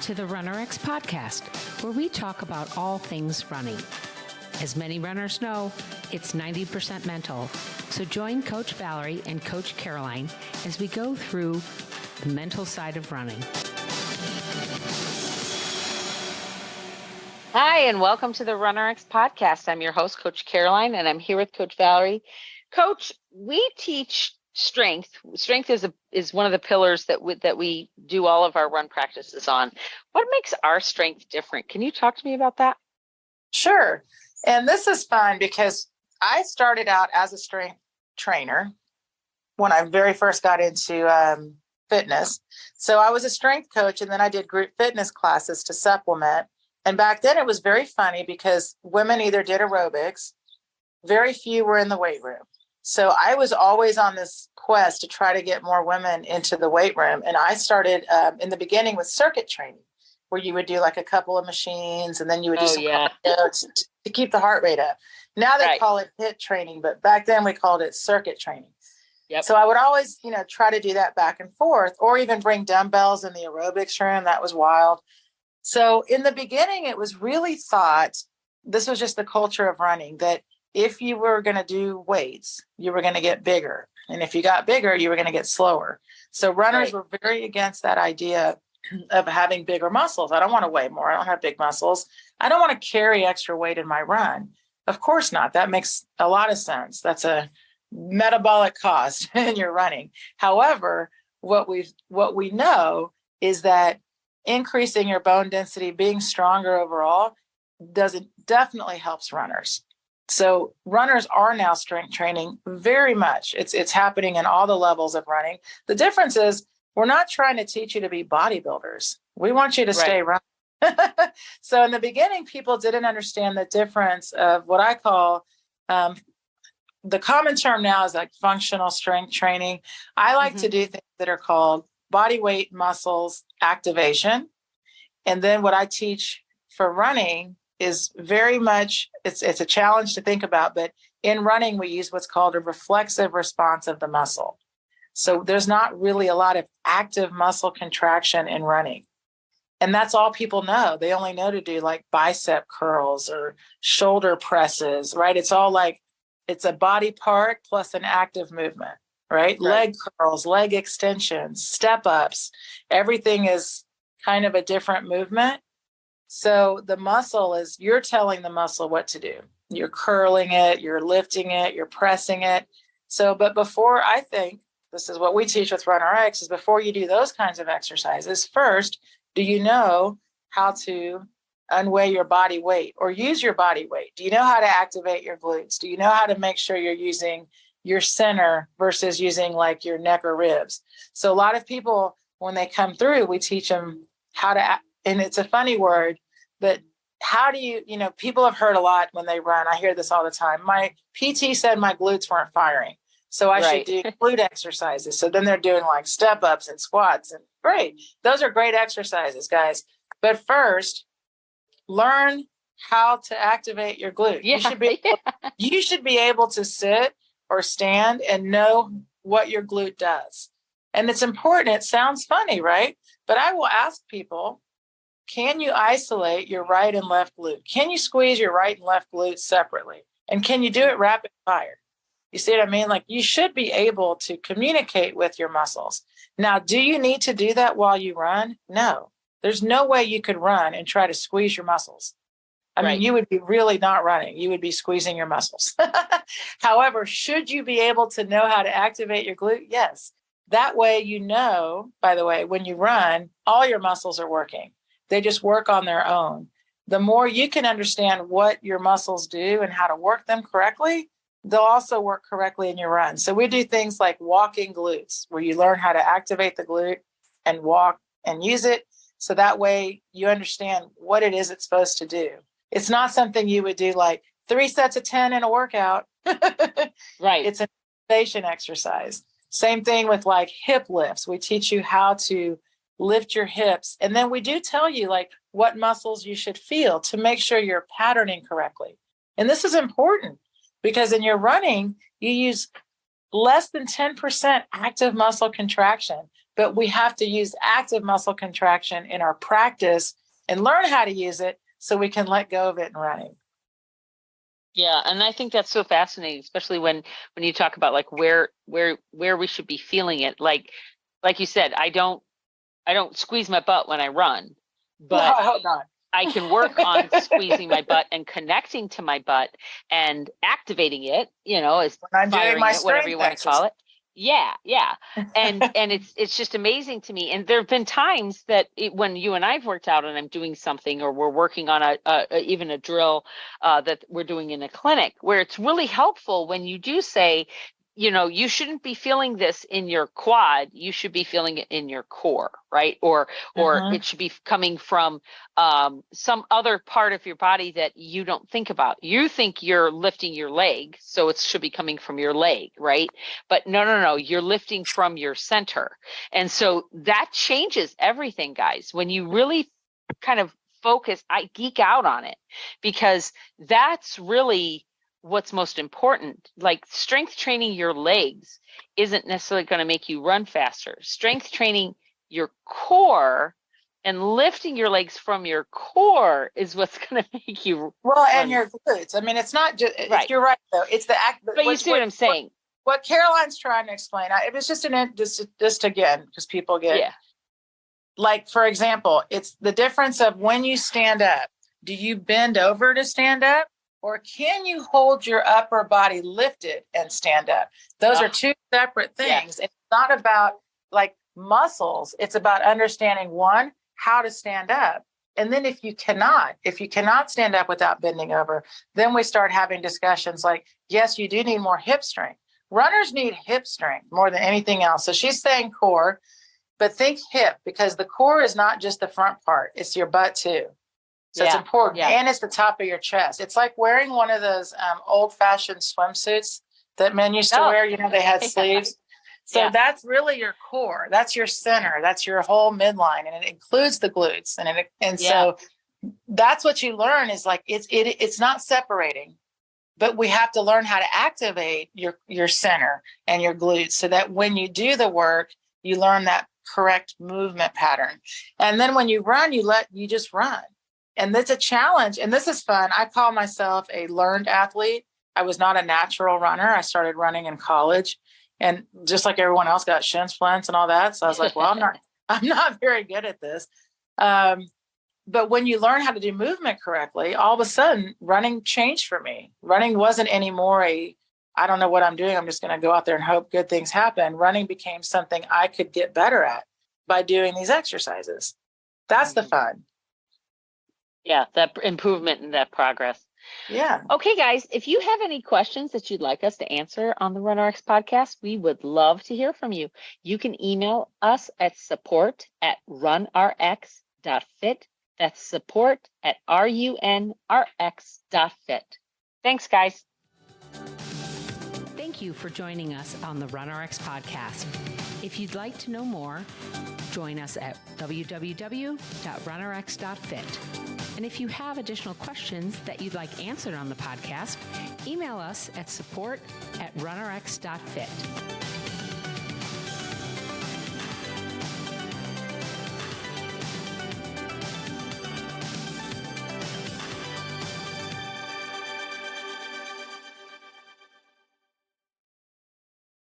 to the RunRx Podcast, where we talk about all things running. As many runners know, it's 90% mental. So join Coach Valerie and Coach Caroline as we go through the mental side of running. Hi, and welcome to the RunRx Podcast. I'm your host, Coach Caroline, and I'm here with Coach Valerie. Coach, we teach strength. Strength is one of the pillars that we do all of our run practices on. What makes our strength different? Can you talk to me about that? Sure. And this is fun because I started out as a strength trainer when I very first got into fitness. So I was a strength coach, and then I did group fitness classes to supplement. And back then it was very funny because women either did aerobics, very few were in the weight room. So I was always on this quest to try to get more women into the weight room. And I started in the beginning with circuit training, where you would do like a couple of machines and then you would do some cardio to keep the heart rate up. Now they call it HIIT training, but back then we called it circuit training. Yep. So I would always, try to do that back and forth, or even bring dumbbells in the aerobics room. That was wild. So in the beginning, it was really thought, this was just the culture of running, that if you were going to do weights, you were going to get bigger. And if you got bigger, you were going to get slower. So runners were very against that idea of having bigger muscles. I don't want to weigh more. I don't have big muscles. I don't want to carry extra weight in my run. Of course not. That makes a lot of sense. That's a metabolic cost in your running. However, what we know is that increasing your bone density, being stronger overall, definitely helps runners. So runners are now strength training very much. It's happening in all the levels of running. The difference is we're not trying to teach you to be bodybuilders. We want you to stay running. So in the beginning, people didn't understand the difference of what I call, the common term now is like functional strength training. I like to do things that are called body weight muscles activation. And then what I teach for running is very much, it's a challenge to think about, but in running, we use what's called a reflexive response of the muscle. So there's not really a lot of active muscle contraction in running. And that's all people know. They only know to do like bicep curls or shoulder presses, right? It's all like, it's a body part plus an active movement, right? Leg curls, leg extensions, step ups, everything is kind of a different movement. So the muscle is, you're telling the muscle what to do. You're curling it, you're lifting it, you're pressing it. So, but before, I think, this is what we teach with RunRx, is before you do those kinds of exercises, first, do you know how to unweigh your body weight or use your body weight? Do you know how to activate your glutes? Do you know how to make sure you're using your center versus using like your neck or ribs? So a lot of people, when they come through, we teach them how to, and it's a funny word, but how do you, people have heard a lot when they run. I hear this all the time. My PT said my glutes weren't firing, so I should do glute exercises. So then they're doing like step ups and squats, and great. Those are great exercises, guys. But first, learn how to activate your glute. You should be able to sit or stand and know what your glute does. And it's important. It sounds funny, right? But I will ask people, can you isolate your right and left glute? Can you squeeze your right and left glutes separately? And can you do it rapid fire? You see what I mean? Like, you should be able to communicate with your muscles. Now, do you need to do that while you run? No. There's no way you could run and try to squeeze your muscles. I mean, you would be really not running. You would be squeezing your muscles. However, should you be able to know how to activate your glute? Yes. That way, by the way, when you run, all your muscles are working. They just work on their own. The more you can understand what your muscles do and how to work them correctly, they'll also work correctly in your run. So we do things like walking glutes, where you learn how to activate the glute and walk and use it. So that way you understand what it is it's supposed to do. It's not something you would do like 3 sets of 10 in a workout. It's an activation exercise. Same thing with like hip lifts. We teach you how to lift your hips. And then we do tell you like what muscles you should feel to make sure you're patterning correctly. And this is important because in your running, you use less than 10% active muscle contraction. but we have to use active muscle contraction in our practice and learn how to use it so we can let go of it in running. Yeah, and I think that's so fascinating, especially when you talk about like where we should be feeling it. Like you said, I don't squeeze my butt when I run, but No, I hope not. I can work on squeezing my butt and connecting to my butt and activating it, as When I'm doing firing my it, whatever you want to call it. Yeah. And it's just amazing to me. And there have been times that when you and I've worked out and I'm doing something, or we're working on even a drill that we're doing in a clinic, where it's really helpful when you do say, you shouldn't be feeling this in your quad. You should be feeling it in your core, right? Or it should be coming from some other part of your body that you don't think about. You think you're lifting your leg, so it should be coming from your leg, right? But no, you're lifting from your center. And so that changes everything, guys. When you really kind of focus, I geek out on it, because that's really what's most important. Like, strength training your legs isn't necessarily going to make you run faster. Strength training your core and lifting your legs from your core is what's going to make you and your glutes. I mean, it's not just, right. You're right though. It's the act. But you see what I'm saying? What Caroline's trying to explain, it was just just again, because people get, like, for example, it's the difference of when you stand up. Do you bend over to stand up? Or can you hold your upper body lifted and stand up? Those are two separate things. Yes. It's not about like muscles. It's about understanding, one, how to stand up. And then if you cannot stand up without bending over, then we start having discussions like, yes, you do need more hip strength. Runners need hip strength more than anything else. So she's saying core, but think hip, because the core is not just the front part. It's your butt too. So it's important. Yeah. And it's the top of your chest. It's like wearing one of those old-fashioned swimsuits that men used to wear. They had sleeves. So that's really your core. That's your center. That's your whole midline. And it includes the glutes. So that's what you learn is like, it's not separating, but we have to learn how to activate your center and your glutes so that when you do the work, you learn that correct movement pattern. And then when you run, you just run. And that's a challenge. And this is fun. I call myself a learned athlete. I was not a natural runner. I started running in college, and just like everyone else, got shin splints and all that. So I was like, well, I'm not very good at this. But when you learn how to do movement correctly, all of a sudden running changed for me. Running wasn't anymore I don't know what I'm doing. I'm just going to go out there and hope good things happen. Running became something I could get better at by doing these exercises. That's the fun. Yeah, that improvement and that progress. Yeah. Okay, guys, if you have any questions that you'd like us to answer on the RunRx podcast, we would love to hear from you. You can email us at support@runrx.fit. That's support@runrx.fit. Thanks, guys. Thank you for joining us on the RunRx podcast. If you'd like to know more, join us at www.runrx.fit. And if you have additional questions that you'd like answered on the podcast, email us at support@runrx.fit.